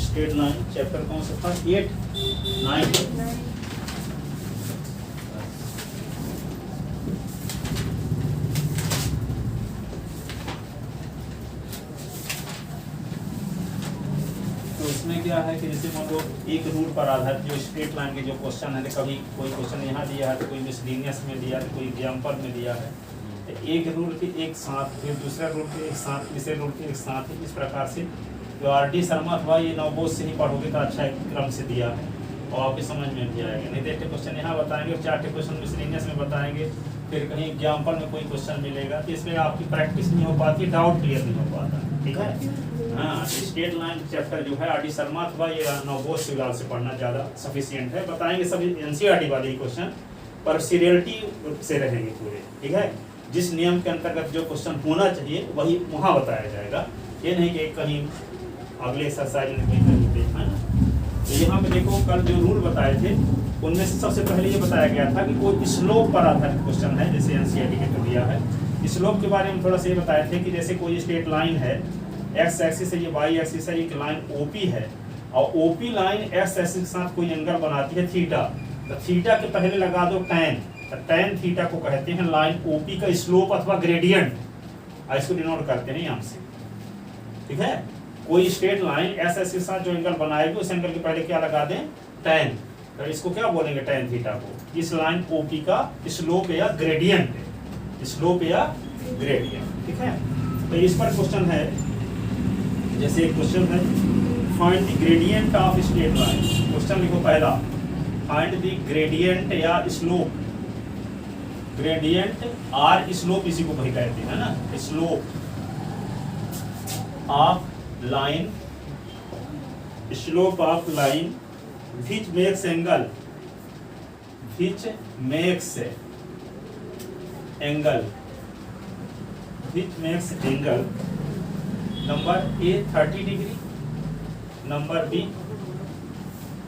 Straight line chapter कौन सा था? 8, 9। तो इसमें क्या है कि जैसे मान लो एक रूल पर आधारित जो स्ट्रेट लाइन के जो क्वेश्चन है, कभी कोई क्वेश्चन यहाँ दिया है तो कोई मिसलिनियस में दिया है, कोई एग्जाम्पल में दिया है, तो एक रूल के एक साथ, फिर दूसरा रूल के एक साथ, तीसरे रूल के एक साथ, इस प्रकार से जो R.D. शर्मा अथवा ये नवबोध से ही पढ़ोगे तो अच्छा एक क्रम से दिया है और आपकी समझ में भी आएगा। नहीं तो एक क्वेश्चन यहाँ बताएंगे और 4 क्वेश्चन मिसलिनियस में बताएंगे, फिर कहीं एग्जाम्पल में कोई क्वेश्चन मिलेगा तो इसमें आपकी प्रैक्टिस नहीं हो पाती, डाउट क्लियर नहीं हो पाता। ठीक है, हाँ। स्ट्रेट लाइन चैप्टर जो है R.D. शर्मा अथवा ये नवबोध शिवलाल से पढ़ना ज़्यादा सफिशियंट है। बताएंगे सभी NCERT वाले ही क्वेश्चन, पर सीरियलिटी से रहेंगे पूरे। ठीक है, जिस नियम के अंतर्गत जो क्वेश्चन होना चाहिए वही वहाँ बताया जाएगा, ये नहीं कि कहीं अगले एक्सरसाइज में कहीं देखा है ना। तो यहाँ पे देखो कल जो रूल बताए थे उनमें से सबसे पहले ये बताया गया था कि कोई स्लोप पर आधारित क्वेश्चन है, जैसे NCERT के तो दिया है। स्लोप के बारे में थोड़ा सा ये बताए थे कि जैसे कोई स्ट्रेट लाइन है, एक्स एक्सिस है, ये वाई एक्सिस है, एक लाइन OP है और OP लाइन एक्स एक्सिस के साथ कोई एंगल बनाती है थीटा, तो थीटा के पहले लगा दो tan, तो tan थीटा को कहते हैं लाइन OP का स्लोप अथवा ग्रेडियंट, इसको डिनोट करते हैं यहाँ से। ठीक है, कोई स्ट्रेट लाइन एस एक्सिस के साथ जो एंगल बनाएगी उस एंगल के पहले क्या लगा दें? tan, तो इसको क्या बोलेंगे? tan थीटा को। इस लाइन OP का स्लोप या ग्रेडियंट, स्लोप या ग्रेडियंट। ठीक है, तो इस पर क्वेश्चन है, जैसे एक क्वेश्चन है find the gradient of straight line. Question लिखो पहला, फाइंड द ग्रेडियंट या स्लोप, ग्रेडियंट आर स्लोप इसी को वही कहते हैं ना, slope of line, slope of line which makes angle, which makes angle, which makes angle number A 30 degree, number B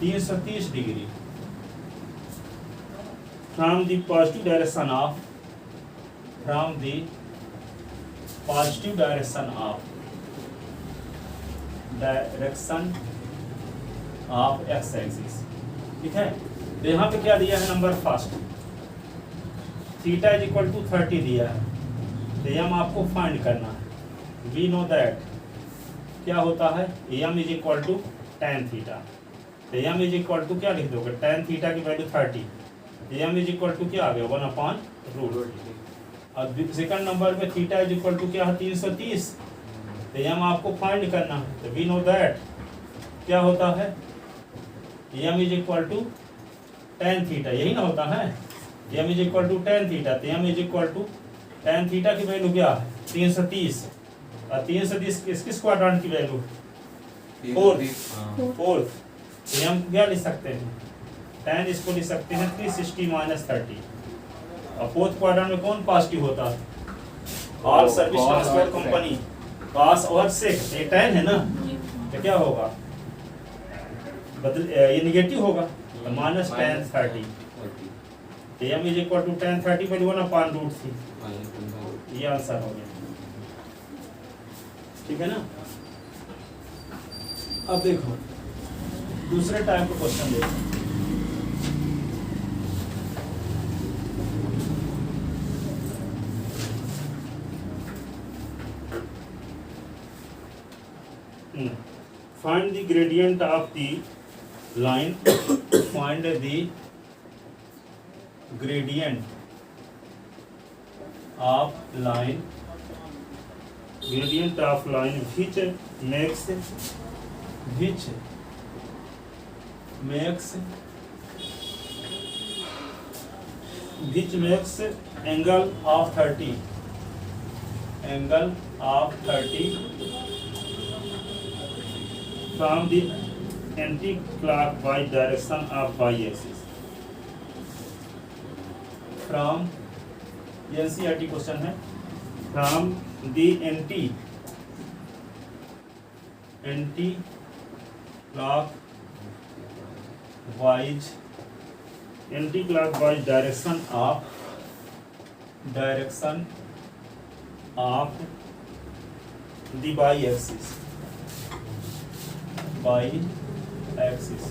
330 degree from the positive direction of, from the positive direction of x axis. ठीक है, तो यहाँ पे क्या दिया है? Number first theta is equal to 30 दिया है, तो यम आपको फाइंड करना है। वी नो दैट क्या होता है? M is equal to tan theta, तो एम इज इक्वल टू क्या लिख दोगे? tan थीटा की value 30, m is equal to क्या आ गया? 1/√। और सेकंड नंबर में थीटा इज इक्वल टू क्या है? 330, तो एम आपको फाइंड करना है। तो वी नो दैट क्या होता है? M is equal to tan theta, यही ना होता है? M is equal to tan theta, तो M is equal to tan theta की वैल्यू क्या है? 330, और 330 किस क्वाड्रेंट की वैल्यू? फोर्थ। तो हम क्या लिख सकते हैं? tan इसको लिख सकते हैं 360 - 30, और फोर्थ क्वाड्रेंट में कौन पॉजिटिव होता है? All service transport company, cos और sec, ये tan है ना, तो क्या होगा? ये निगेटिव होगा, तो minus tan 30, m is equal to tan 30 value 1/√3, ये आंसर हो गया। ठीक है ना। अब देखो दूसरे टाइप का क्वेश्चन देखो, find the gradient of the line, find the gradient of line, gradient of line which makes angle of 30, angle of 30 from the anti-clockwise direction of y-axis, from NCERT question है, from the anti-clockwise direction of the by axis, by axis,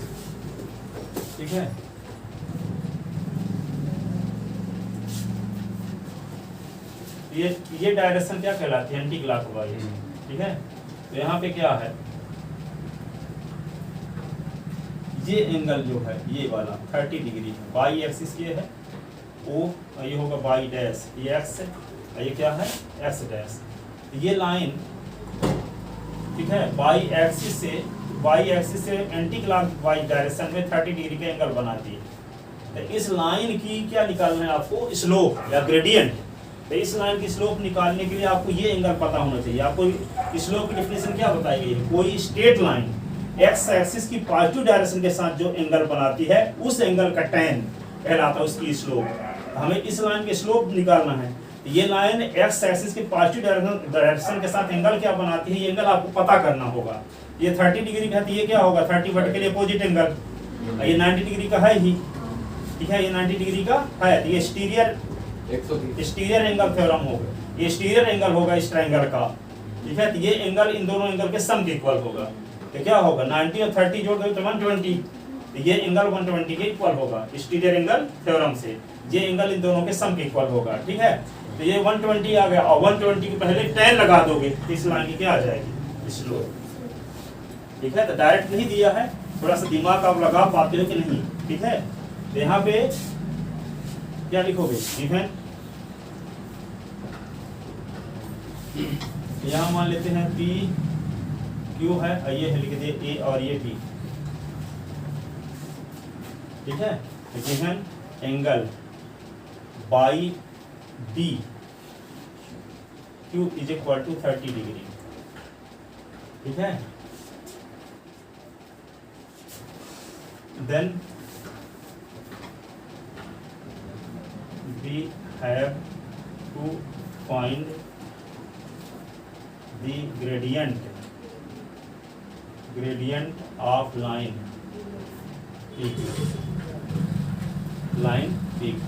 ठीक है। ये direction क्या कहलाती है, anti clockwise, ठीक है। तो यहाँ पे क्या है, ये एंगल जो है ये वाला 30 डिग्री है, बाई एक्सिस ये है ओ, ये होगा बाई डैश, ये एक्स है, ये क्या है एक्स डैश। ये लाइन, ठीक है, बाई एक्सिस से एंटी क्लॉकवाइज डायरेक्शन में 30 डिग्री का एंगल बनाती है। तो इस लाइन की क्या निकालना है आपको, स्लोप या ग्रेडियंट। तो इस लाइन की स्लोप निकालने के लिए आपको ये एंगल पता होना चाहिए। आपको स्लोप की डेफिनेशन क्या बताई गई है, कोई स्ट्रेट लाइन एक्स एक्सिस की पॉजिटिव डायरेक्शन के साथ जो एंगल बनाती है उस एंगल का tan कहलाता है उसकी स्लोप। हमें इस लाइन की स्लोप निकालना है। ये लाइन एक्स एक्सिस के पॉजिटिव डायरेक्शन के साथ एंगल क्या बनाती है, ये एंगल आपको पता करना होगा। ये 30 डिग्री का है तो ये क्या होगा 30 वर्टिकली अपोजिट एंगल, ये 90 डिग्री का है ही, ठीक है, ये 90 डिग्री का है। तो ये स्टीरियर एंगल थ्योरम होगा, ये स्टीरियर एंगल होगा इस ट्रायंगल का, ठीक है। तो ये एंगल इन दोनों एंगल के सम के इक्वल होगा। तो क्या होगा 90 और 30 जोड़ दो तो 120, तो ये एंगल 120 के इक्वल होगा स्टीरियर एंगल थ्योरम से। ये एंगल इन दोनों के सम के इक्वल होगा, ठीक है। तो ये 120 आ गया और 120 के पहले tan लगा दोगे तो इस लाइन की क्या आ जाएगी, स्लोप, ठीक है। तो डायरेक्ट नहीं दिया है, थोड़ा सा दिमाग आप लगा पाते हो कि नहीं, ठीक है। तो यहाँ पे क्या लिखोगे, गिवन, यहाँ मान लेते हैं पी क्यू है, ये है लिख दे ए और ये बी, ठीक है। Given angle by B Q is equal to 30 degree, ठीक है। Then we have to find the gradient of line PQ, line PQ।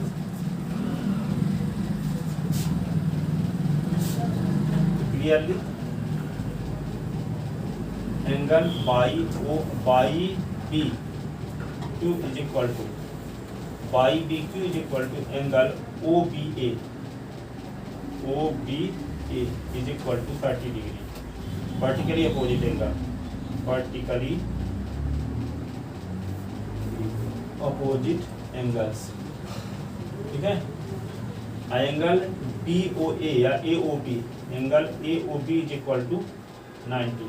clearly angle by BQ is equal to by BQ is equal to angle OBA is equal to 30 degree, vertically opposite angle, vertically opposite angles, ठीक है। Angle BOA या AOB, angle AOB is equal to 90।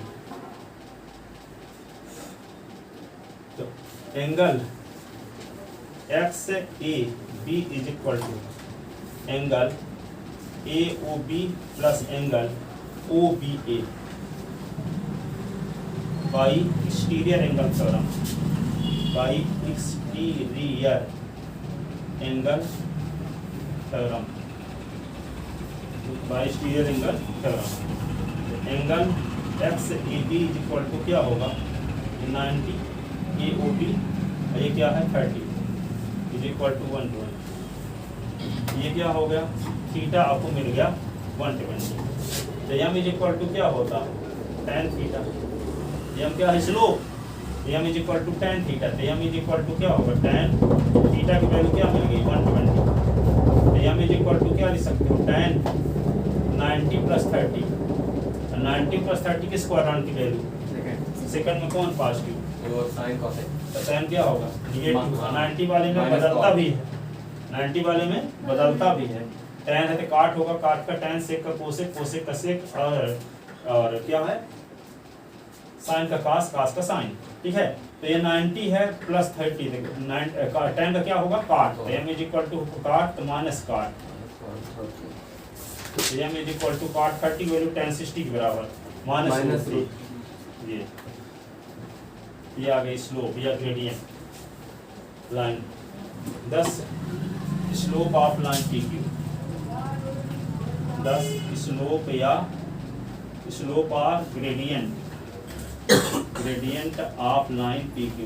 तो angle XAB is equal to angle AOB plus angle OBA by exterior angle theorem, by exterior angle theorem, by exterior angle theorem. Angle XAB is equal to क्या होगा 90, AOB ये क्या है 30 is equal to 120, ये क्या हो गया theta आपको मिल गया 120। तो एम इज इक्वल टू क्या होता tan थीटा, एम क्या है slope, m is equal to tan theta. तो एम इज इक्वल टू क्या होगा tan थीटा की वैल्यू क्या मिल गई 120। तो एम इज इक्वल टू क्या लिख सकते हो tan 90 प्लस 30, 90 प्लस 30 की स्क्वायर रूट की वैल्यू सेकंड में कौन पॉजिटिव, तो tan क्या होगा निगेटिव। 90 वाले में बदलता भी है, 90 वाले में बदलता भी है। tan है तो काट होगा, काट का tan, सेक का कोसेक, कोसेक का सेक, और क्या है साइन का कास, कास का साइन, ठीक है। तो ये 90 है प्लस 30, tan का क्या होगा काट, तो m इज इक्वल टू काट तो माइनस काट, तो m इज इक्वल टू काट 30 वैल्यू tan 60 के बराबर माइनस रूट। ये आ गई स्लोप या gradient line. 10 slope of line PQ, 10 slope या slope of gradient of line PQ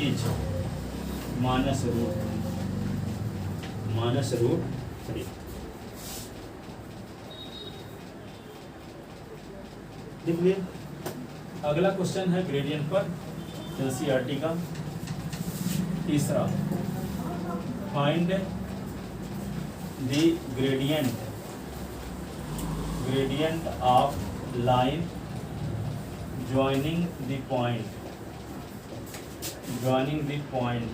is minus root 3। लिख लिए। अगला क्वेश्चन है ग्रेडियंट पर एनसीईआरटी का तीसरा, find the gradient of line joining the point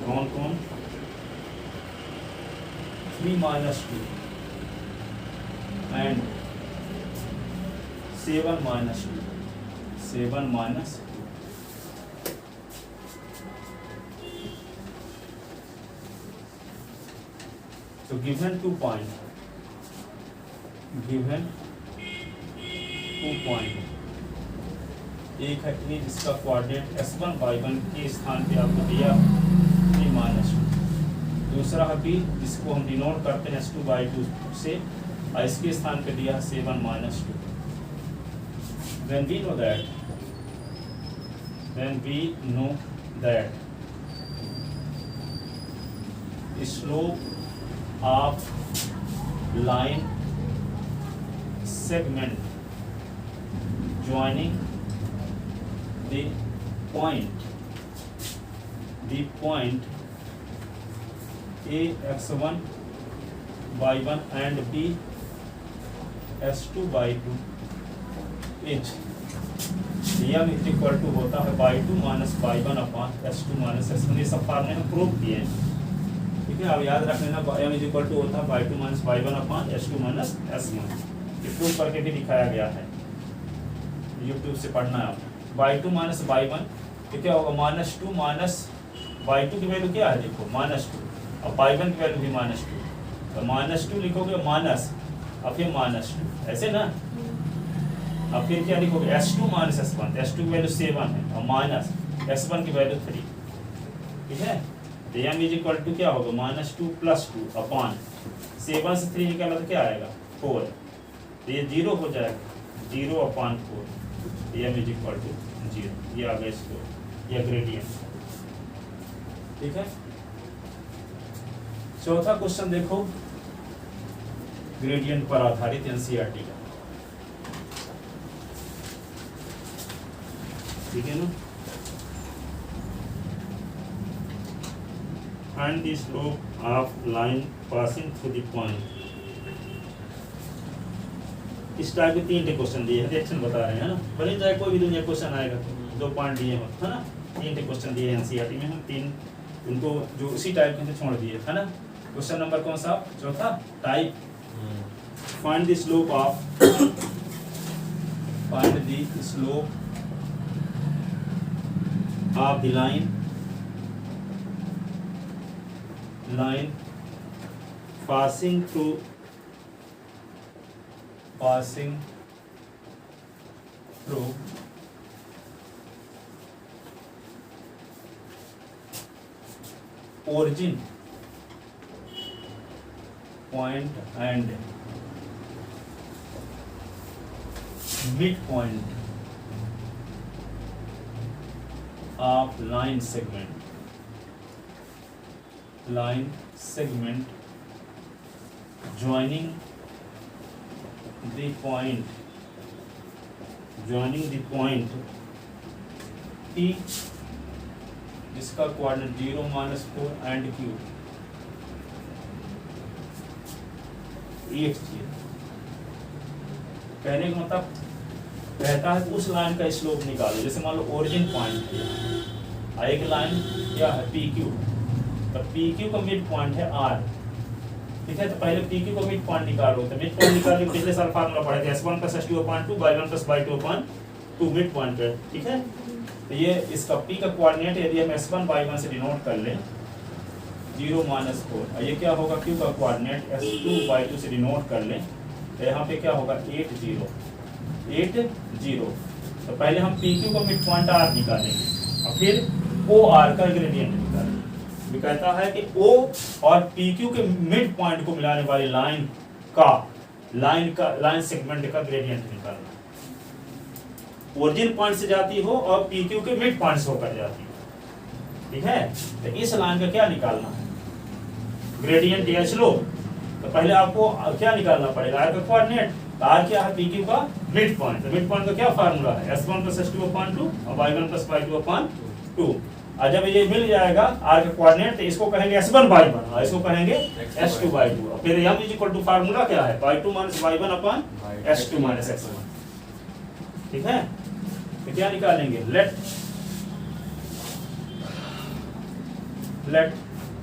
कौन कौन 3 minus 2 and 7 minus 2 so given 2 point एक है ए जिसका कोऑर्डिनेट s1 y1 के स्थान पे आपको दिया 3 minus 2, दूसरा है बी जिसको हम डिनोट करते हैं s2 by2 से और इसके स्थान पे दिया 7 minus 2। when we know that slope of line segment joining the point A x1 y1 and B s2 by2 is यह इक्वल टू होता है y2 minus y1 upon s2 minus s1। ये सब फार्मूले में प्रूव किए हैं, ठीक है। अब याद रख लेना m इज इक्वल टू होता है y2 minus y1 upon s2 minus s1। ये प्रूव करके भी दिखाया गया है, यूट्यूब से पढ़ना है आप। y2 माइनस y1 तो क्या होगा -2 माइनस y2 की वैल्यू क्या है देखो -2 और y1 की वैल्यू भी -2, तो -2 लिखोगे माइनस और फिर -2 ऐसे ना। अब फिर क्या लिखोगे s2 माइनस s1, s2 की वैल्यू 7 है और माइनस s1 की वैल्यू 3, ठीक है। तो m इज इक्वल टू क्या होगा -2 + 2 अपॉन 7 से 3 निकाला तो क्या आएगा 4, तो ये 0 हो जाएगा 0 upon 4, m is equal to 0। ये आ गया इसको, यह ग्रेडियंट, ठीक है। चौथा क्वेश्चन देखो ग्रेडियंट पर आधारित एनसीईआरटी का, ठीक है ना। Find the slope of line passing through the point. इस टाइप के 3 क्वेश्चन दिए हैं, रिएक्शन बता रहे हैं ना। भले चाहे कोई भी दुनिया क्वेश्चन आएगा तो 2 पॉइंट दिए हो, है ना। 3 क्वेश्चन दिए हैं एनसीईआरटी में, हम 3 उनको जो उसी टाइप के थे छोड़ दिए, है ना। क्वेश्चन नंबर कौन सा चौथा type, find the slope of the line passing through origin point and midpoint of line segment joining the point P जिसका कोऑर्डिनेट 0 - 4 एंड Q कहने का मतलब कहता है उस लाइन का स्लोप निकालो। जैसे मान लो ओरिजिन पॉइंट है, एक लाइन क्या है PQ, तो PQ का मिड पॉइंट है R, ठीक है। तो पहले PQ का मिड पॉइंट निकालो, तो मिड पॉइंट निकालने के पिछले साल फार्मूला पढ़े थे S1 + S2/2 y1 + y2/2 mid point है, ठीक है। तो ये इसका P का कोऑर्डिनेट यदि हम S1 y1 से डिनोट कर लें 0 - 4, और ये क्या होगा Q का कोऑर्डिनेट S2 y2 से डिनोट कर लें, तो यहाँ पे क्या होगा 8 0। तो पहले हम PQ का मिड पॉइंट R निकालेंगे और फिर OR का ग्रेडियंट निकालेंगे। ये कहता है कि O और PQ के मिड पॉइंट को मिलाने वाली लाइन सेगमेंट का ग्रेडियंट निकालना। ओरिजिन पॉइंट से जाती हो और PQ के मिड पॉइंट से होकर जाती हो, ठीक है। तो इस लाइन का क्या निकालना है ग्रेडियंट या स्लोप। तो पहले आपको क्या निकालना पड़ेगा, R का कोऑर्डिनेट तो r क्या है पी क्यू का मिड पॉइंट। तो मिड पॉइंट का क्या फार्मूला है s1 + s2/2 और y1 + y2/2। और जब ये मिल जाएगा r का कोऑर्डिनेट तो इसको कहेंगे s1/1 और इसको कहेंगे s2/2। और फिर m = फार्मूला क्या है y2 - y1/s2 - x1। ठीक है, तो क्या निकालेंगे, let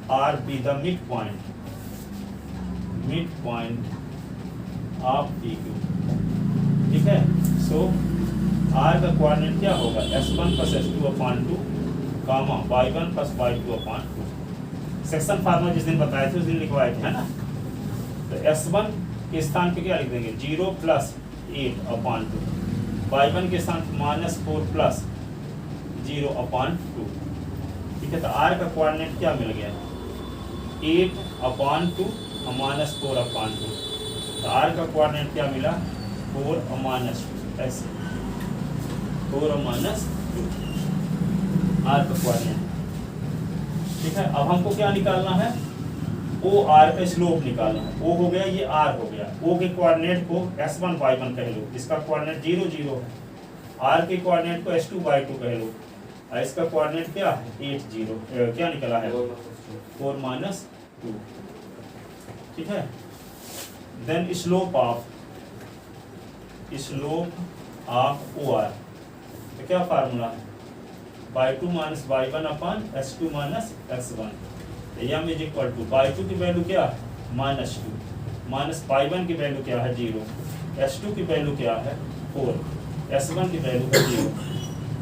r be the midpoint of PQ। ठीक है, सो r का कोऑर्डिनेट क्या होगा s1 + s2/2 कामा y1 + y2/2। सेक्शन फार्मूला जिस दिन बताए थे उस दिन लिखवाए थे, है ना। तो s1 के स्थान पे क्या लिख देंगे 0 + 8/2, y1 के स्थान -4 + 0/2। ठीक है, तो r का कोऑर्डिनेट क्या मिल गया 8/2 और -4/2। तो r का कोऑर्डिनेट क्या मिला 4 और -2, ऐसे 4 और -2 r का कोऑर्डिनेट। ठीक है, अब हमको क्या निकालना है ओ आर का स्लोप निकालना है। ओ हो गया, ये आर हो गया। ओ के कोऑर्डिनेट को s1 y1 कह लो, इसका कोऑर्डिनेट 0 0 है। आर के कोऑर्डिनेट को s2 y2 कह लो, और इसका कोऑर्डिनेट क्या है 8 0, क्या निकला है 4 -2। ठीक है, then slope of O R, तो क्या फार्मूला है y2 - y1/s2 - x1। m = y2 की वैल्यू क्या है -2, -y1 की वैल्यू क्या है 0, s2 की वैल्यू क्या है 4, s1 की वैल्यू है 0।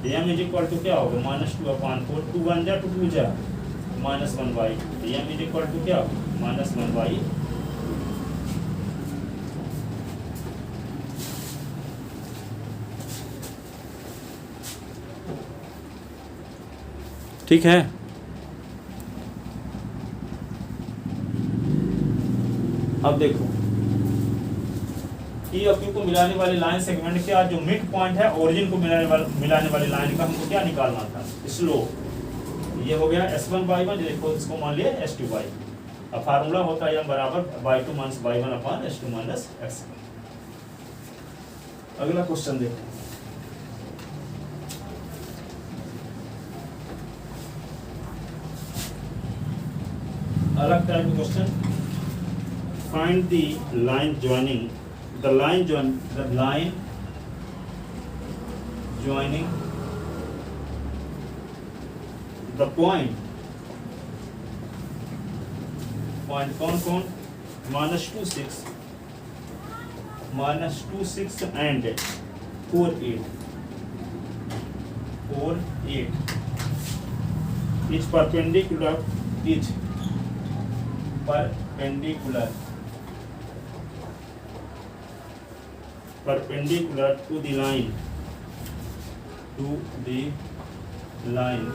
m = क्या होगा -2/4, 2 1 जा 2 2 जा -1/2। m = क्या होगा -1/2। ठीक है, अब देखो P और Q को मिलाने वाली लाइन सेगमेंट क्या जो मिड पॉइंट है ओरिजिन को मिलाने वाली लाइन का हमको क्या निकालना था स्लोप। ये हो गया s1 y1, देखो इसको मान लिया s2 y। अब फार्मूला होता है बराबर y2 - y1/s2 - x1। अगला क्वेश्चन देखो, अलग टाइप का question. Find the line joining the point कौन -2 6 and 4 8 is perpendicular to the line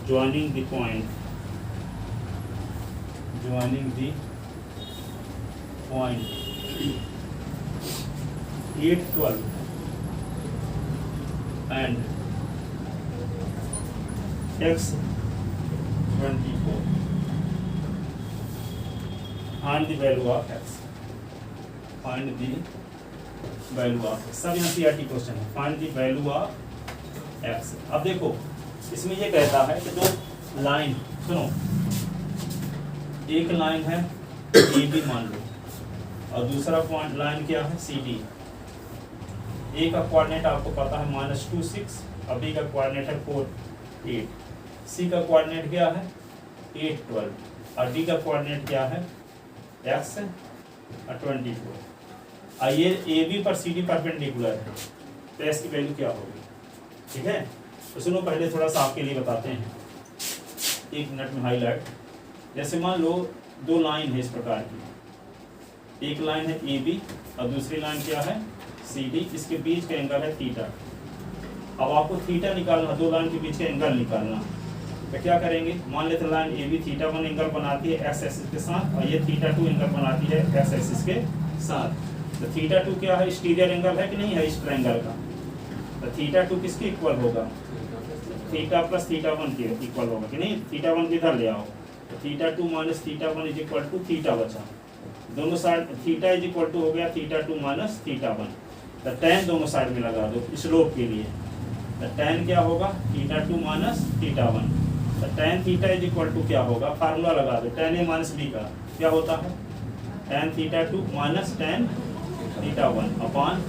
joining the point 8 12 and x 24 find the value of x। Find the value of सब यहाँ CRT question है। Find the value of x. अब देखो इसमें ये कहता है कि जो लाइन सुनो, एक लाइन है ए बी मान लो और दूसरा पॉइंट लाइन क्या है सी डी। ए का कोऑर्डिनेट आपको पता है -2 6 और बी का कोऑर्डिनेट है 4 8, सी का कोऑर्डिनेट क्या है 8 12 और डी का कोऑर्डिनेट क्या है x और 24। ये ए बी पर सी डी परपेंडिकुलर है, तो एस की वैल्यू क्या होगी। ठीक है, तो सुनो पहले थोड़ा सा आपके लिए बताते हैं 1 मिनट में हाईलाइट। जैसे मान लो दो लाइन है इस प्रकार की, एक लाइन है ए बी और दूसरी लाइन क्या है सी डी, इसके बीच का एंगल है थीटा। अब आपको थीटा निकालना, दो लाइन के बीच का एंगल निकालना, तो क्या करेंगे मान लेते लाइन ए बी θ1 एंगल बनाती है एक्स एक्सिस के साथ और ये θ2 एंगल बनाती है एक्स एक्सिस के साथ। तो θ2 क्या है एक्सटीरियर एंगल है कि नहीं है इस ट्रायंगल का, तो θ2 किसके इक्वल होगा थीटा प्लस θ1 के इक्वल होगा कि नहीं। θ1 किधर ले आओ, तो θ2 - θ1 = θ बचा। दोनों side theta is equal to हो गया थीटा 2 माइनस थीटा 1। तो tan दोनों साइड में लगा दो स्लोप के लिए। तो tan क्या होगा थीटा 2 माइनस थीटा 1। तो tan theta is equal to क्या होगा, फार्मूला लगा दो tan a माइनस b का क्या होता है tan theta 2 minus tan theta 1 upon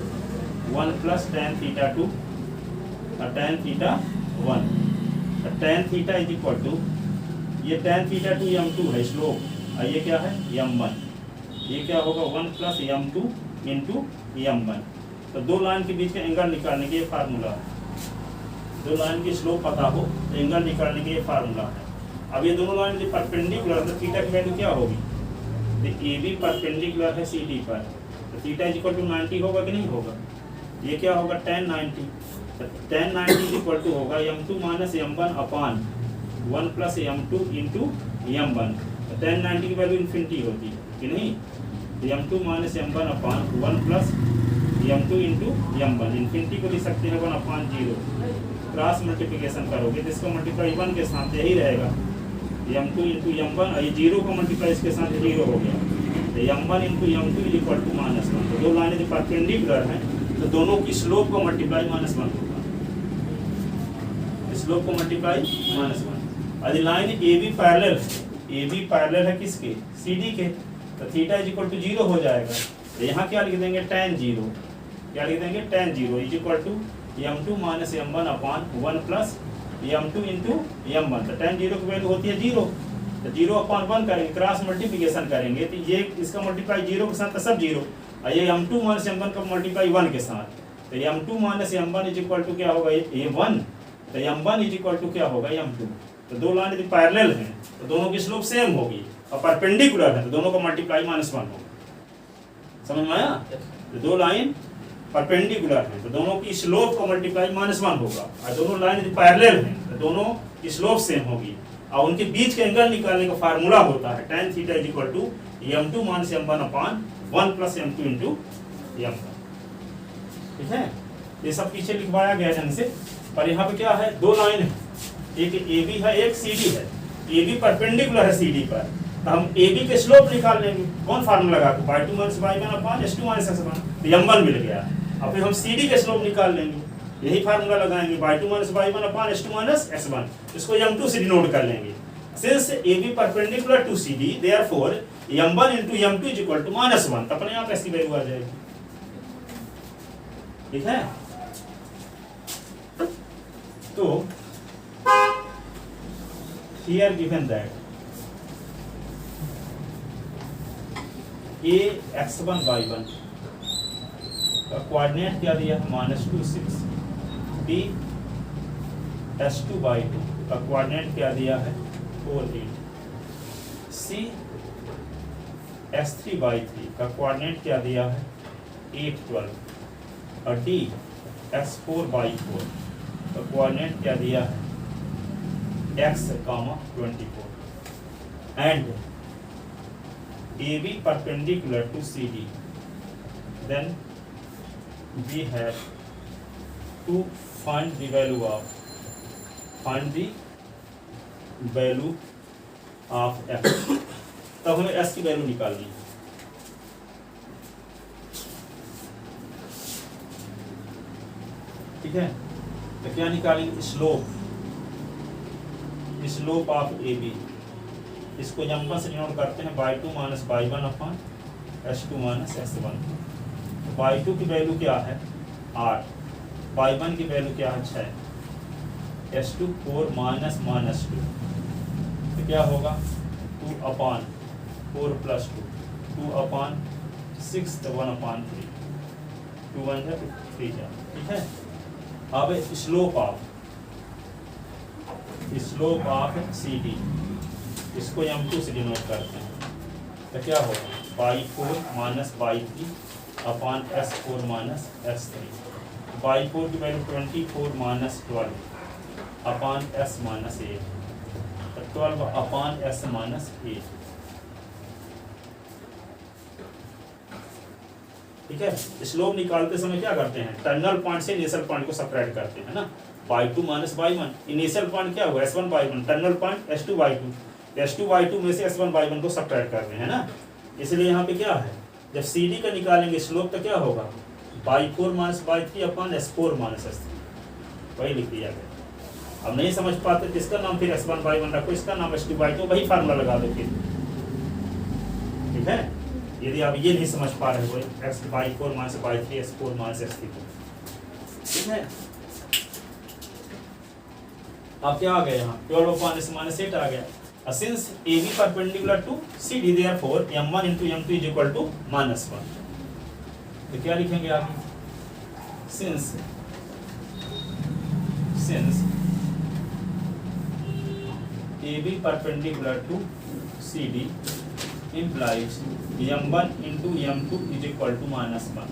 1 plus tan theta 2 और tan थीटा 1। तो tan theta is equal to ये tan थीटा 2 m2 है स्लोप और ये क्या है m1। ये क्या होगा 1 प्लस m2 इंटू m1। तो दो लाइन के बीच का एंगल निकालने के ये फार्मूला है। दो लाइन की स्लोप पता हो तो एंगल निकालने के ये फार्मूला है। अब ये दोनों लाइन जो परपेंडिकुलर तो थीटा की वैल्यू क्या होगी, तो ए बी परपेंडिकुलर है सी डी पर, तो थीटा इज इक्वल टू 90 होगा कि नहीं होगा। ये क्या होगा tan 90। तो tan 90 इज इक्वल टू होगा m2 minus m1 upon 1 plus m2 into m1। तो tan 90 की वैल्यू इन्फिनिटी होती है कि नहीं। तो m2 minus m1 upon 1 plus m2 into m1 infinity को लिख सकते हैं 1 अपॉन 0। क्रॉस मल्टीप्लिकेशन करोगे तो इसको मल्टीप्लाई 1 के साथ यही रहेगा m2 इंटू m1 और ये 0 को मल्टीप्लाई इसके साथ 0 हो गया। तो m1 इंटू m2 इज इक्वल टू -1। तो दो लाइनें जो परपेंडिकुलर हैं तो दोनों की स्लोप को मल्टीप्लाई -1 होगा। स्लोप को मल्टीप्लाई -1। यदि लाइन ए बी पैरेलल है, ए बी पैरेलल है किसके सी डी के, तो थीटा इज इक्वल टू 0 हो जाएगा। तो यहाँ क्या लिख देंगे tan 0। क्या लिख देंगे tan 0 is equal to m2 minus m1 upon 1 plus m2 into m1। तो tan 0 की वैल्यू होती है 0। तो 0 अपॉन 1 करेंगे, क्रॉस मल्टीप्लिकेशन करेंगे तो ये इसका मल्टीप्लाई 0 के साथ तो सब 0 और ये m2 माइनस m1 का मल्टीप्लाई 1 के साथ। तो m2 minus m1 is equal to क्या होगा a1। तो m1 इज इक्वल टू क्या होगा m2। तो दो लाइन यदि पैरेलल हैं तो दोनों की स्लोप सेम होगी और परपेंडिकुलर है तो दोनों का मल्टीप्लाई -1 होगा। समझ में आया। तो दो लाइन परपेंडिकुलर हैं तो दोनों की स्लोप का मल्टीप्लाई -1 होगा और दोनों लाइन यदि पैरेलल हैं तो दोनों की स्लोप सेम होगी और उनके बीच के एंगल निकालने का फार्मूला होता है tan theta is equal to m2 minus m1 upon 1 plus m2 into m1। ठीक है, ये सब पीछे लिखवाया गया ढंग से। पर यहाँ पे क्या है, दो लाइन है, एक ए बी है एक सी डी है। ए बी परपेंडिकुलर है सी डी पर, तो हम ए बी के स्लोप निकाल लेंगे। कौन फार्मूला लगा के y2 minus y1 upon s2 minus s1, तो m1 मिल गया। अब फिर हम सी डी के स्लोप निकाल लेंगे, यही फार्मूला लगाएंगे y2 minus y1 upon s2 minus s1, इसको m2 से डिनोट कर लेंगे। Since A B perpendicular to C D therefore m1 इंटू m2 इज इक्वल टू -1, तो अपने आप ऐसी वैल्यू आ जाएगी। ठीक है, तो here given that a x1 y1 का कोऑर्डिनेट क्या दिया है -2 6, b s2 y2 का कोऑर्डिनेट क्या दिया है 4 8, c s3 y3 का कोऑर्डिनेट क्या दिया है 8 12 और d x4 y4 का कोऑर्डिनेट क्या दिया है x, 24 and AB perpendicular to CD, then we have to find the value of x। तब हमें s की वैल्यू निकालनी है। ठीक है, तो क्या निकालेंगे, स्लोप ऑफ ए बी, इसको m1 से डिनोट करते हैं y2 minus y1 upon s2 minus s1। y2 की वैल्यू क्या है 8, y1 की वैल्यू क्या है 6, s2 4 माइनस -2, तो क्या होगा 2 अपॉन 4 प्लस 2 अपॉन 6 तो 1 अपॉन 3, 2 1 है 3 जा। ठीक है, अब स्लोप ऑफ सी डी, इसको m2 से डिनोट करते हैं, तो क्या होगा y4 minus y3 upon s4 minus s3। y4 की value 24 minus 12 upon s minus 8, तो 12 अपॉन s माइनस 8। ठीक है, स्लोप निकालते समय क्या करते हैं, टर्मिनल पॉइंट से इनिशियल पॉइंट को सेपरेट करते हैं ना। y2 minus y1, initial point क्या हुआ s1 y1, terminal point s2 y2, s2 y2 में से s1 y1 को सेपरेट कर रहे हैं ना। इसलिए यहाँ पे क्या है, जब सी डी का निकालेंगे स्लोप तो क्या होगा, y4 minus y3 upon s4 minus s3, वही लिख दिया गया। अब नहीं समझ पाते तो इसका नाम फिर s1 y1 रखो, इसका नाम s2 y2, वही फार्मूला लगा दो फिर, ठीक है। यदि आप ये नहीं समझ पा रहे हो y4 minus y3 s4 minus s3 को, ठीक है। अब क्या आ गया यहाँ 12 अपॉन s माइनस 8 आ गया। Since AB perpendicular to CD, therefore m1 into m2 is equal to -1। तो क्या लिखेंगे आप, since AB perpendicular to CD implies m1 into m2 is equal to -1।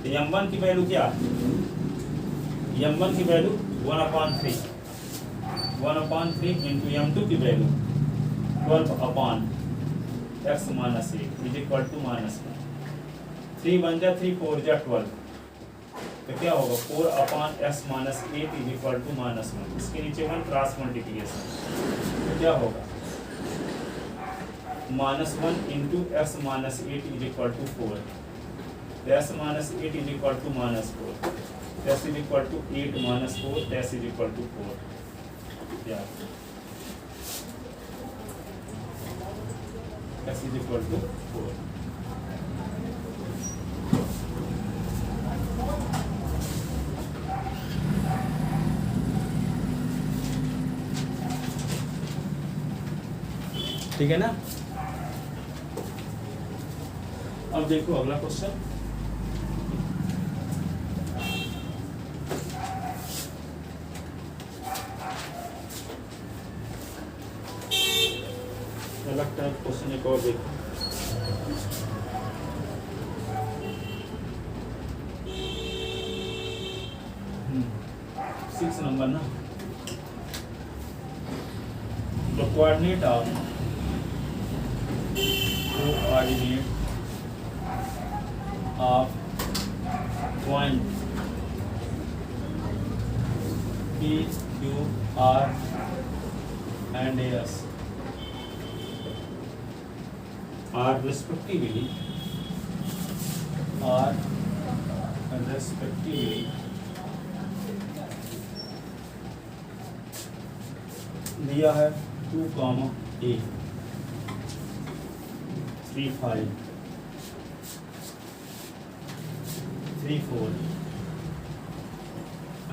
तो m1 की वैल्यू क्या, m1 की वैल्यू 1/3 into m2 की वैल्यू 12 अपॉन x minus 8 is equal to -1। 3 बन जा 3 4 जा 12, तो क्या होगा 4 upon x minus 8 is equal to -1। इसके नीचे 1 क्रॉस मल्टीप्लिकेशन, तो क्या होगा -1 into x minus 8 is equal to 4, x minus 8 is equal to -4, x is equal to 8 minus 4, x is equal to 4। x is equal to 4। ठीक है ना। अब देखो अगला क्वेश्चन, अलग टाइप क्वेश्चन एक और देखो। 6 नंबर ना, the coordinate of point P, Q, R and S are respectively दिया है 2, A 3, 5 3, 4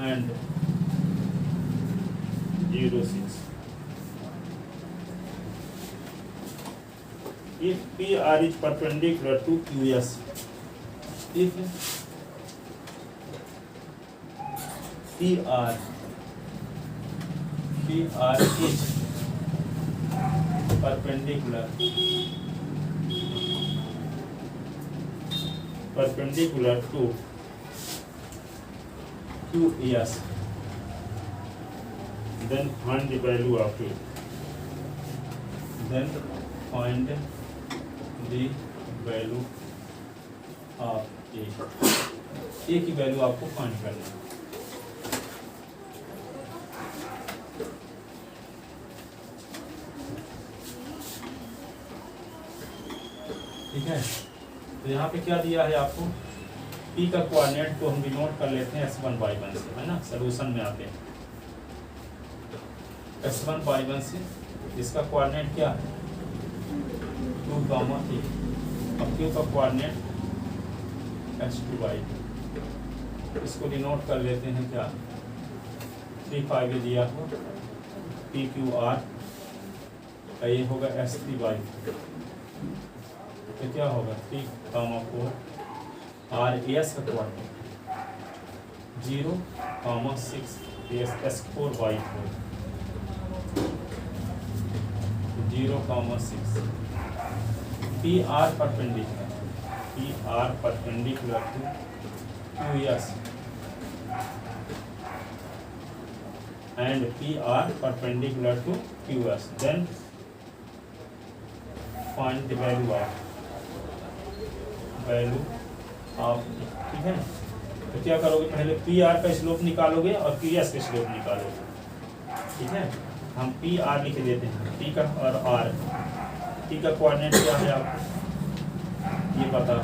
and 0, 6। If PR is perpendicular to QS, if PR is perpendicular to QS, then find the value of A. Then find the value of A। A की value आपको find करना है। ठीक है, तो यहाँ पे क्या दिया है आपको, P का कोऑर्डिनेट को हम डिनोट कर लेते हैं S1 y1 से, है ना। सॉल्यूशन में आते हैं S1 y1 से, इसका कोऑर्डिनेट क्या है 2, A। अब Q का कोऑर्डिनेट S2 y2, इसको डिनोट कर लेते हैं क्या 3, 5 दिया हो P, Q, R, ये होगा S3 y2, तो क्या होगा 3, 4 R S का coordinate 0, 6 S4 y4 0, 6 PR perpendicular to QS and PR perpendicular to QS, then find the value of ठीक है। तो क्या करोगे, पहले PR का स्लोप निकालोगे और QS का स्लोप निकालोगे, ठीक है। हम PR लिख देते हैं, T का और R, T का कोऑर्डिनेट क्या है आपको ये पता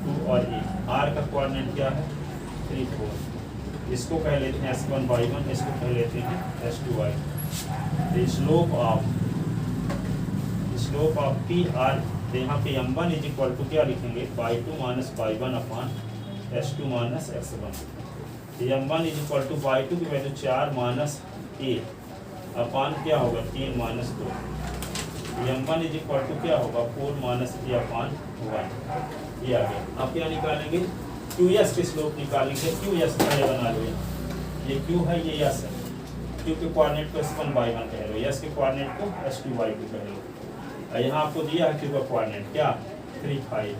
2 और ए। आर का कोऑर्डिनेट क्या है 3 4। इसको कह लेते हैं S1Y1, इसको कह लेते हैं S2Y। तो स्लोप ऑफ पी आर, तो यहाँ पे m1 इज इक्वल टू क्या लिखेंगे y2 minus y1 upon S2 minus x1। m1 is equal to y2 की वैल्यू 4 माइनस ए अपॉन क्या होगा 3 minus 2। m1 is equal to क्या होगा 4 माइनस ए अपॉन 1। ये आ गया। आप क्या निकालेंगे QS की स्लोप निकालेंगे। QS पहले बना लो, ये Q है ये S है। Q के कोऑर्डिनेट को S1Y1 कह लो, S के कोऑर्डिनेट को S2Y2 कह लो। यहाँ आपको दिया है Q का कोऑर्डिनेट क्या 3 5,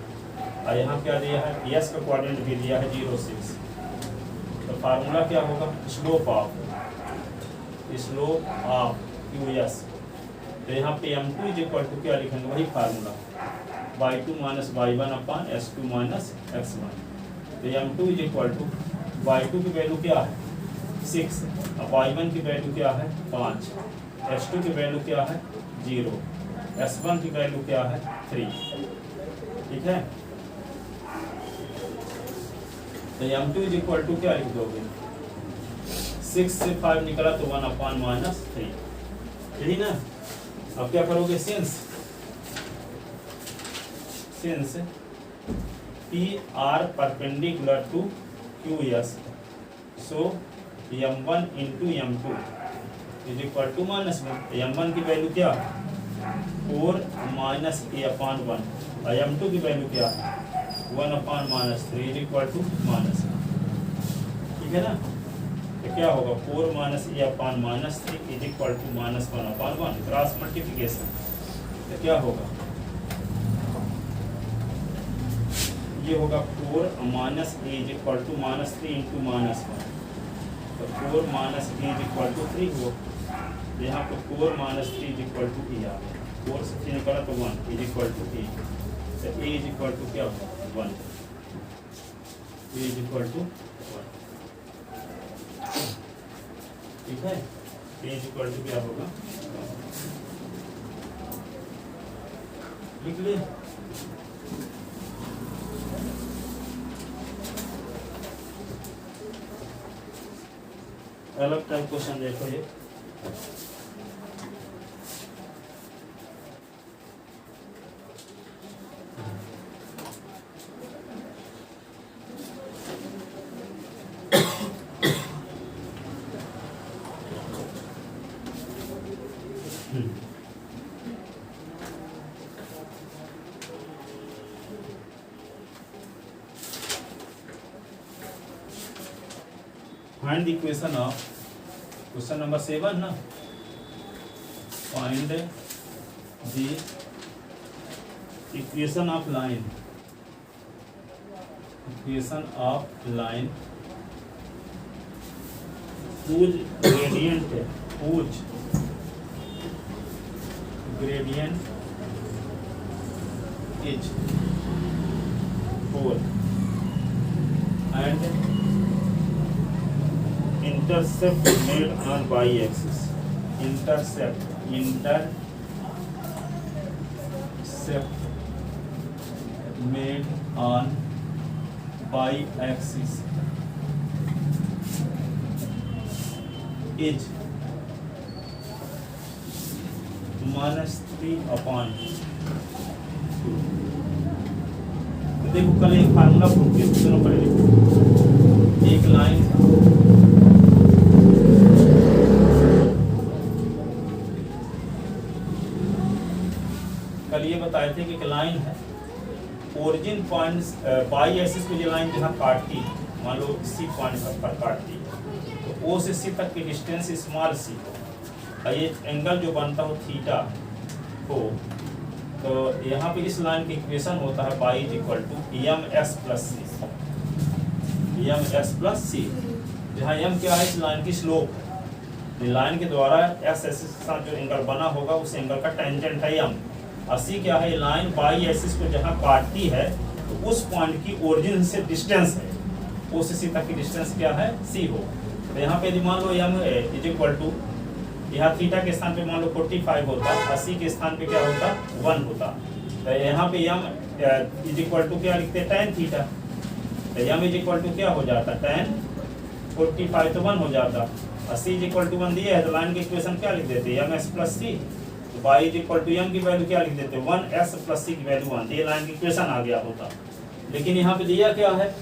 और यहाँ क्या दिया है S का कोऑर्डिनेट भी दिया है 0 6। तो फार्मूला क्या होगा स्लोप ऑफ QS। तो यहाँ पे m2 इज इक्वल टू क्या लिखेंगे वही formula y2 minus y1 upon S2 minus x1। तो m2 is equal to y2 की वैल्यू क्या है 6, अब y1 की वैल्यू क्या है 5, S2 की वैल्यू क्या है 0, S1 की वैल्यू क्या है 3। ठीक है, तो m2 इज इक्वल टू क्या लिख दोगे 6 से 5 निकला तो 1 अपॉन माइनस 3, यही ना। अब क्या करोगे since P R perpendicular to QS, so m1 इंटू m2 is equal to minus 1। m1 की वैल्यू क्या 4 माइनस ए अपॉन 1, और m2 की वैल्यू क्या 1 upon minus 3 is equal to minus. ठीक है ना, तो क्या होगा 4 minus A upon minus 3 is equal to minus 1 upon 1, cross multiplication. तो क्या होगा ये होगा 4 minus A is equal to minus 3 into minus 1। तो 4 minus A is equal to 3 हो, यहाँ पे 4 minus 3 is equal to A आ गया। 4 से 3 निकाला तो 1 इज इक्वल टू ए। तो ए इज इक्वल टू क्या होगा 1, ए इज इक्वल टू 1। ठीक है, ए इज इक्वल टू क्या होगा लिख ले। अलग टाइप क्वेश्चन देखो ये, find the equation of, question number 7 ना, find the equation of line, equation of line whose gradient is 4 and intercept made on y-axis, intercept made on y-axis is -3 upon 2। तो देखो कल एक फार्मूला प्रूव किया, सुनो पहले एक लाइन कल ये बताए थे कि एक लाइन है ओरिजिन पॉइंट बाई एक्सिस को, ये लाइन जहाँ काटती मान लो सी पॉइंट पर काटती तो ओ से सी तक की डिस्टेंस स्मॉल सी हो, और ये एंगल जो बनता हो थीटा हो, तो यहाँ पे इस लाइन की इक्वेशन होता है by is equal to M S plus सी, जहाँ एम क्या है इस लाइन की स्लोप, लाइन के द्वारा एस एक्सिस के साथ जो एंगल बना होगा उस एंगल का टेंजेंट है एम, और सी क्या है लाइन बाई एक्सिस को जहाँ काटती है तो उस पॉइंट की ओरिजिन से डिस्टेंस है, ओ से सी तक की डिस्टेंस क्या है सी हो। तो यहाँ पे यदि मान लो एम इज इक्वल टू, यहाँ थीटा के स्थान पे मान लो 45 होता, 80 के स्थान पे क्या होता 1 होता, तो यहाँ पे यम इज इक्वल टू क्या लिखते हैं, tan थीटा। तो यम इज इक्वल टू क्या हो जाता, tan 45 तो 1 हो जाता, और c इज इक्वल टू 1 दिया है तो लाइन की इक्वेशन क्या लिख देते, यम एस प्लस सी। तो y is equal to m की वैल्यू क्या लिख देते, 1s प्लस सी की वैल्यू 1। ये लाइन की इक्वेशन आ गया होता। लेकिन यहाँ पे दिया क्या है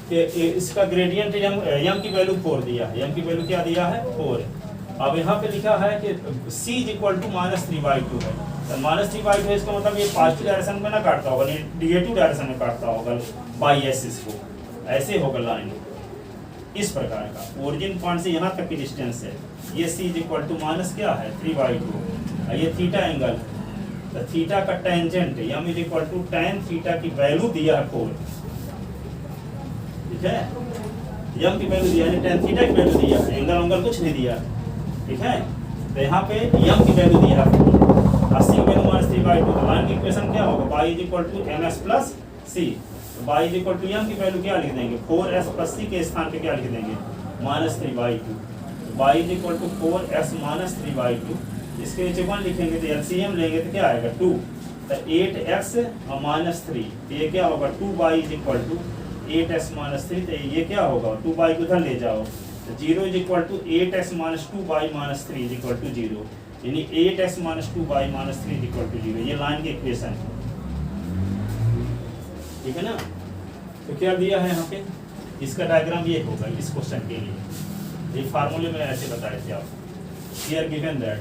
कि इसका ग्रेडियंट यम की वैल्यू 4 दिया है, यम की वैल्यू क्या दिया है, 4। अब यहाँ पे लिखा है कि c इज इक्वल टू -3/2 है। तो -3/2 है, इसका मतलब ये पॉजिटिव डायरेक्शन में ना काटता होगा, नेगेटिव डायरेक्शन में काटता होगा बाई एक्सिस को, ऐसे होगा लाइन इस प्रकार का। ओरिजिन पॉइंट से यहाँ तक की डिस्टेंस है, ये c is equal to minus क्या है 3/2, ये थीटा एंगल। तो थीटा का tangent m is equal to tan theta की वैल्यू दिया है 4, ठीक है, यम की वैल्यू दिया है, tan थीटा की वैल्यू दिया है, एंगल कुछ नहीं दिया, ठीक है। तो यहाँ पे यम की वैल्यू दिया है 4, 80 की वैल्यू -3/2। तो लाइन की इक्वेशन क्या होगा, y is equal to ms plus c। तो y is equal to m की वैल्यू क्या लिख देंगे, 4s प्लस c के स्थान पे क्या लिख देंगे, -3/2। y is equal to 4s -3/2, इसके नीचे 1 लिखेंगे तो एलसीएम लेंगे तो क्या आएगा 2। तो 8x और -3, तो ये क्या होगा 2y is equal to 8s -3। तो ये क्या होगा, 2y को उधर ले जाओ, तो 0 is equal to 8s -2y -3 is equal to 0, यानी 8s -2y -3 is equal to 0। ये लाइन की इक्वेशन है, ठीक है ना। तो क्या दिया है यहाँ पे, इसका डायग्राम ये होगा इस क्वेश्चन के लिए। ये फार्मूले में ऐसे बताए थे आपको, here given that,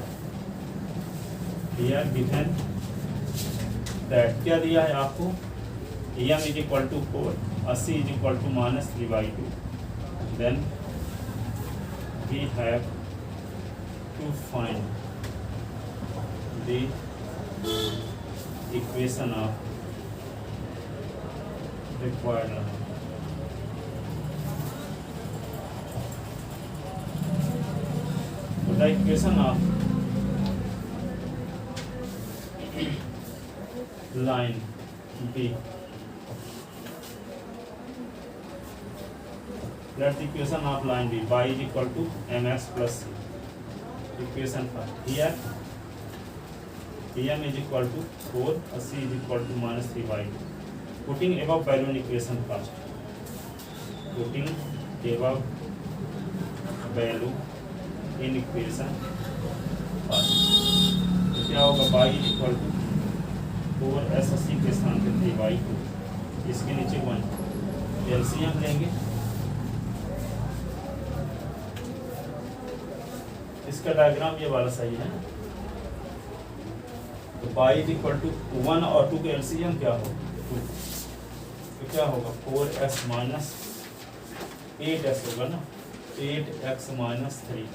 here given that क्या दिया है आपको, m इज इक्वल टू 4 और c is equal to -3/2। Then we have to find the equation of required number. So the equation of line B, let the equation of line B, y is equal to mx plus c. Equation first, here m is equal to 4 और c is equal to -3/2. Putting above value in equation first, putting above value in equation first, तो क्या होगा, y is equal to 4s और c के स्थान पे 3/2, इसके नीचे 1, एलसीएम लेंगे, इसका डायग्राम ये वाला सही है। तो y इज इक्वल टू 1 और 2 के एलसीएम क्या होगा 2, तो क्या होगा 4s माइनस 8s होगा ना, 8x -3,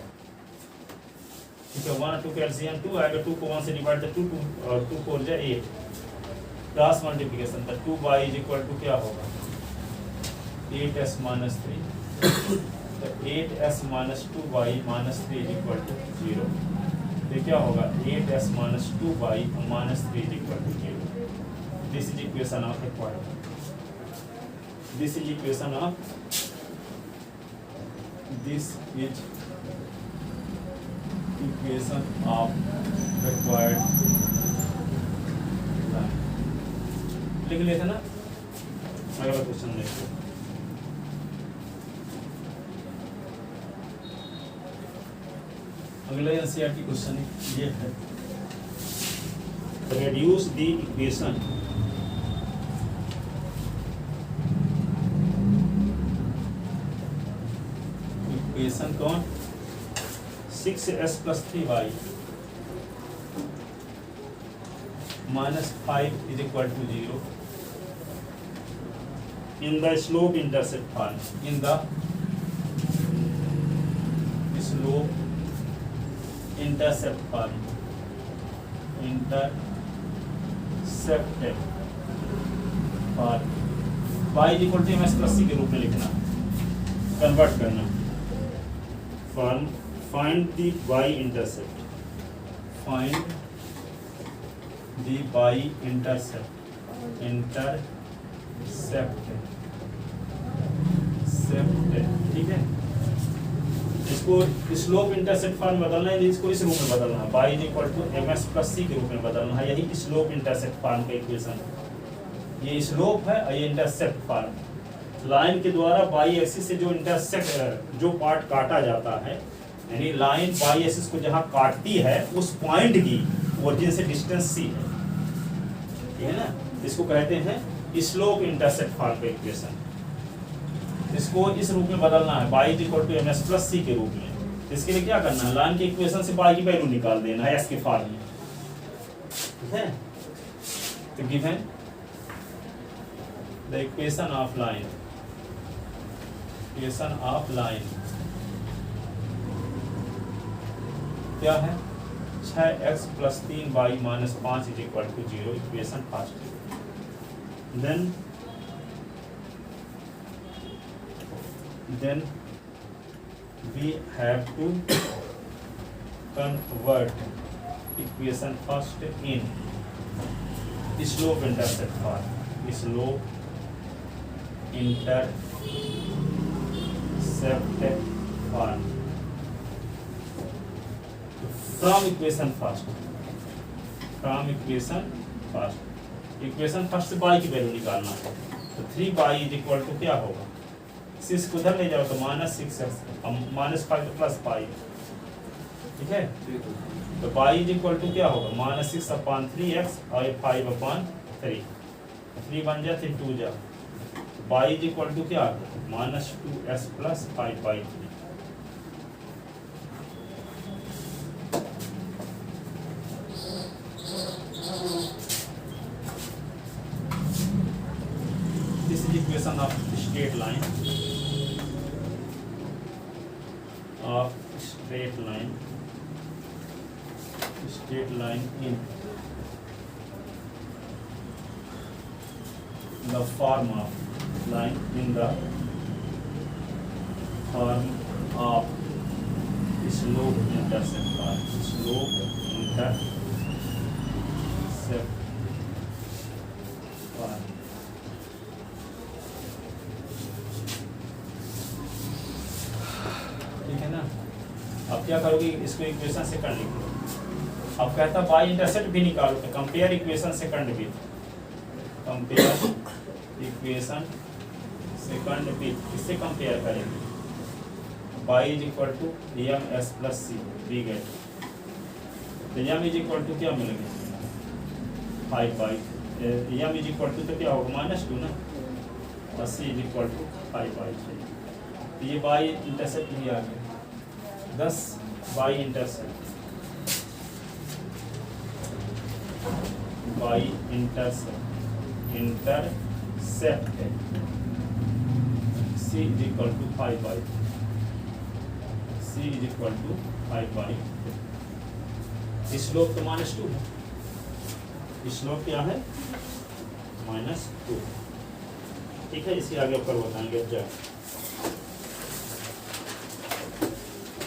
ठीक है। 1 और 2 के एलसीएम 2 आएगा, 2 को 1 से डिवाइड तो 2 और 2 4 जा 8, क्रॉस मल्टीप्लिकेशन था, 2y इज इक्वल टू क्या होगा 8s -3, तो 8s -2y -3 is equal to 0। तो क्या होगा 8s -2y -3 is equal to 0। This is equation of required, this is equation of, this is equation of required. लिख लेते ना, अगला क्वेश्चन देखो। अगला एनसीईआरटी क्वेश्चन ये है, रेड्यूस द इक्वेशन कौन 6s + 3y -5 is equal to 0 in the slope intercept form, in the slope intercept form, intercepted form, y is equal to ms + c के रूप में लिखना, कन्वर्ट करना। Find the y intercept, find the y intercept, सेप्टेड, ठीक है। इसको इसको स्लोप इंटरसेप्ट फॉर्म बदलना है, इसको इस रूप में बदलना है, y equal to ms plus c के रूप में बदलना है। यही स्लोप इंटरसेप्ट फॉर्म का इक्वेशन है। ये स्लोप है और ये इंटरसेप्ट फॉर्म। लाइन के द्वारा y एक्सिस से जो इंटरसेक्ट जो पार्ट काटा जाता है, यानी लाइन y एक्सिस को जहां काटती है उस पॉइंट की ओरिजिन से डिस्टेंस c है, ठीक है ना। इसको कहते हैं स्लोप इंटरसेप्ट फॉर्म का इक्वेशन। इसको इस रूप में बदलना है, y equal to ms plus c के रूप में। इसके लिए क्या करना है, लाइन के इक्वेशन से y की वैल्यू निकाल देना है s के फॉर्म में, ठीक है। तो given the equation of line, equation of line क्या है, 6x plus 3y minus 5 is equal to 0, equation first. then we have to convert equation first in slope intercept form, slope intercept form from equation first, equation first से y की value निकालना है। तो 3y is equal to क्या होगा, 6 को उधर ले जाओ तो -6x माइनस 5 प्लस 5, ठीक है। तो y इज इक्वल टू क्या होगा, -6/3x और 5/3, 3 बन जाए फिर 2 जा, y इज इक्वल टू क्या होगा, -2s plus 5/3। This is equation of straight line, straight line in the form of line in the form of slope intercept form, slope intercept form। ठीक है ना। अब क्या करोगे, इसको इक्वेशन सेकंड लिख लो। अब कहता है y इंटरसेप्ट भी निकालो, तो compare equation second with, compare equation second with, इससे कंपेयर करेंगे, y is equal to ms plus c, we get, तो m इज इक्वल टू क्या मिलेगा, 5/, m इज इक्वल टू तो क्या होगा -2 ना, और c इज इक्वल टू 5/3। तो ये y इंटरसेप्ट भी आ गया, 10 y intercept c is equal to 5/3, c is equal to 5/3। Slope तो -2 है, स्लोप क्या है, -2, ठीक है। इसके आगे ऊपर बताएंगे जब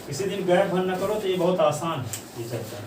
किसी दिन गैप भरना करो तो ये बहुत आसान है ये चर्चा।